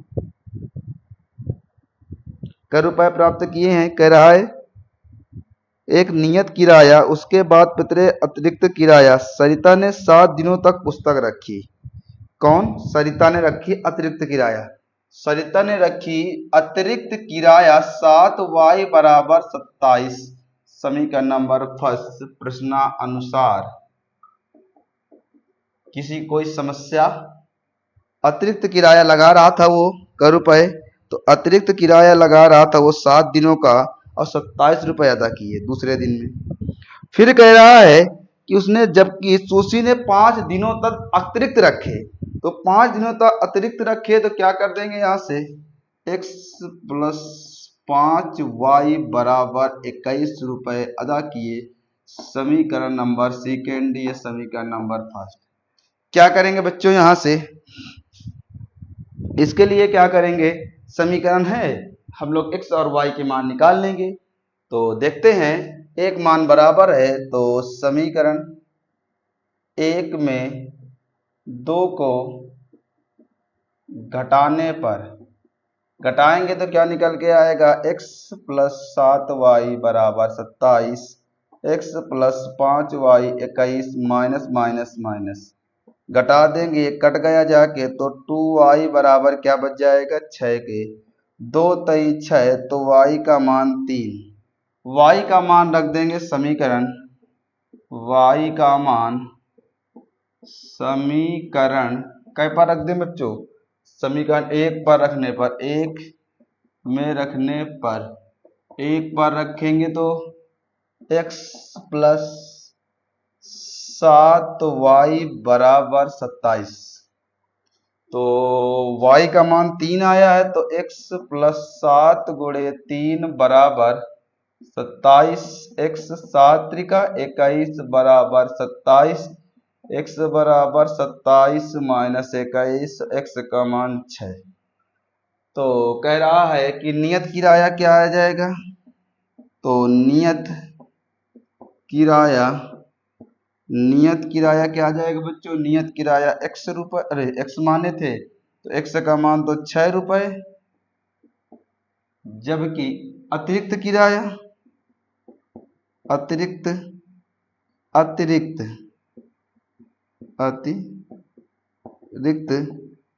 कै रुपए प्राप्त किए हैं। कह रहा है एक नियत किराया, उसके बाद प्रत्येक अतिरिक्त किराया। सरिता ने 7 दिनों तक पुस्तक रखी। कौन, सरिता ने रखी अतिरिक्त किराया, सरिता ने रखी अतिरिक्त किराया 7y बराबर 27, समीकरण नंबर फर्स्ट प्रश्नानुसार। किसी कोई समस्या, अतिरिक्त किराया लगा रहा था वो कै रुपए, तो अतिरिक्त किराया लगा रहा था वो 7 दिनों का और 27 रुपये अदा किए दूसरे दिन में। फिर कह रहा है कि उसने, जबकि सुशी ने 5 दिनों तक अतिरिक्त रखे, तो 5 दिनों तक अतिरिक्त रखे तो क्या कर देंगे यहाँ से, x प्लस 5y बराबर 21 रुपये अदा किए, समीकरण नंबर सेकेंड, ये समीकरण नंबर फर्स्ट। क्या करेंगे बच्चों यहाँ से, इसके लिए क्या करेंगे, समीकरण है, हम लोग x और y के मान निकाल लेंगे। तो देखते हैं, एक मान बराबर है, तो समीकरण 1 में 2 को घटाने पर, घटाएंगे तो क्या निकल के आएगा, x प्लस 7y बराबर 27, x plus 5y 21, minus minus minus, घटा देंगे, कट गया जाके, तो 2y बराबर क्या बच जाएगा, 6 के, 2 तई 6, तो y का मान 3, y का मान रख देंगे समीकरण, y का मान समीकरण कै पर रख दें बच्चों, समीकरण 1 पर रखने पर, 1 में रखने पर, 1 पर रखेंगे तो x प्लस 7y बराबर 27, तो y का मान 3 आया है, तो x प्लस 7 गुणे 3 बराबर 27, x 7 त्रिका 21 बराबर 27, x बराबर 27 माइनस 21, x का मान 6। तो कह रहा है कि नियत किराया क्या आ जाएगा, तो नियत किराया क्या आ जाएगा बच्चों, नियत किराया x रुपये, अरे x माने थे तो x का मान तो 6 रुपये, जबकि अतिरिक्त अतिरिक्त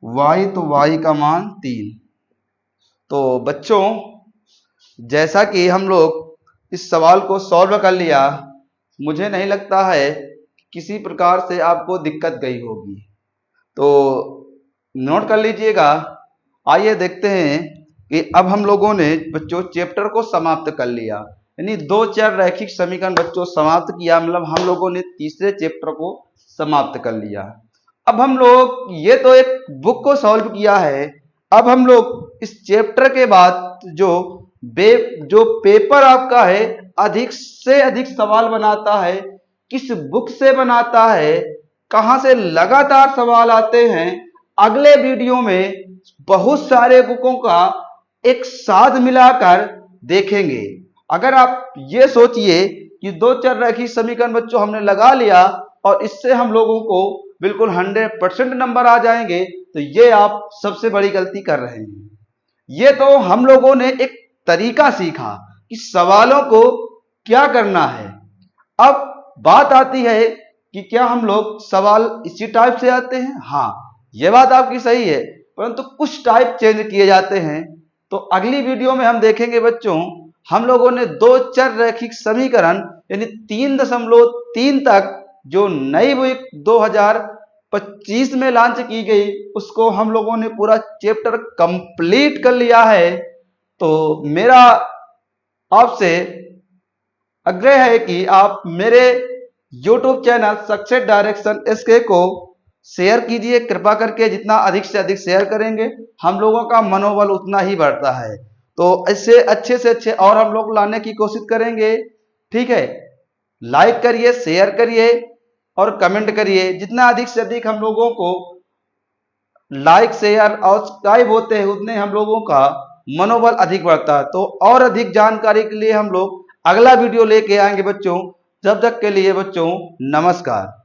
y, तो y का मान 3। तो बच्चों जैसा कि हम लोग इस सवाल को सॉल्व कर लिया, मुझे नहीं लगता है किसी प्रकार से आपको दिक्कत गई होगी, तो नोट कर लीजिएगा। आइए देखते हैं कि अब हम लोगों ने बच्चों चैप्टर को समाप्त कर लिया, यानी 2 चर रैखिक समीकरण बच्चों समाप्त किया, मतलब हम लोगों ने तीसरे चैप्टर को समाप्त कर लिया। अब हम लोग ये तो एक बुक को सॉल्व किया है, अब हम लोग इस चैप्टर के बाद जो पेपर आपका है अधिक से अधिक सवाल बनाता है, किस बुक से बनाता है, कहां से लगातार सवाल आते हैं, अगले वीडियो में बहुत सारे बुकों का एक साथ मिलाकर देखेंगे। अगर आप ये सोचिए कि 2 चर रैखिक समीकरण बच्चों हमने लगा लिया और इससे हम लोगों को बिल्कुल 100% नंबर आ जाएंगे, तो ये आप सबसे बड़ी गलती कर रहे हैं। ये तो हम लोगों ने एक तरीका सीखा कि सवालों को क्या करना है। अब बात आती है कि क्या हम लोग सवाल इसी टाइप से आते हैं? हाँ, ये बात आपकी सही है, परंतु कुछ टाइप चेंज किए जाते हैं। तो अगली वीडियो में हम देखेंगे बच्चों, हम लोगों ने 2 चर रैखिक समीकरण यानी 3.3 तक जो नई बुक 2025 में लॉन्च की गई, उसको हम लोगों ने पूरा चैप्टर कंप्लीट कर लिया है। तो मेरा आपसे आग्रह है कि आप मेरे YouTube channel success direction SK को शेयर कीजिए, कृपा करके। जितना अधिक से अधिक शेयर करेंगे हम लोगों का मनोबल उतना ही बढ़ता है। तो इससे अच्छे से अच्छे और हम लोग लाने की कोशिश करेंगे, ठीक है। लाइक करिए, शेयर करिए और कमेंट करिए। जितना अधिक से अधिक हम लोगों को लाइक शेयर और सब्सक्राइब होते हैं, उतने हम लोगों का मनोबल अधिक बढ़ता है। तो और अधिक जानकारी के लिए हम लोग अगला वीडियो लेके आएंगे बच्चों। जब तक के लिए बच्चों नमस्कार।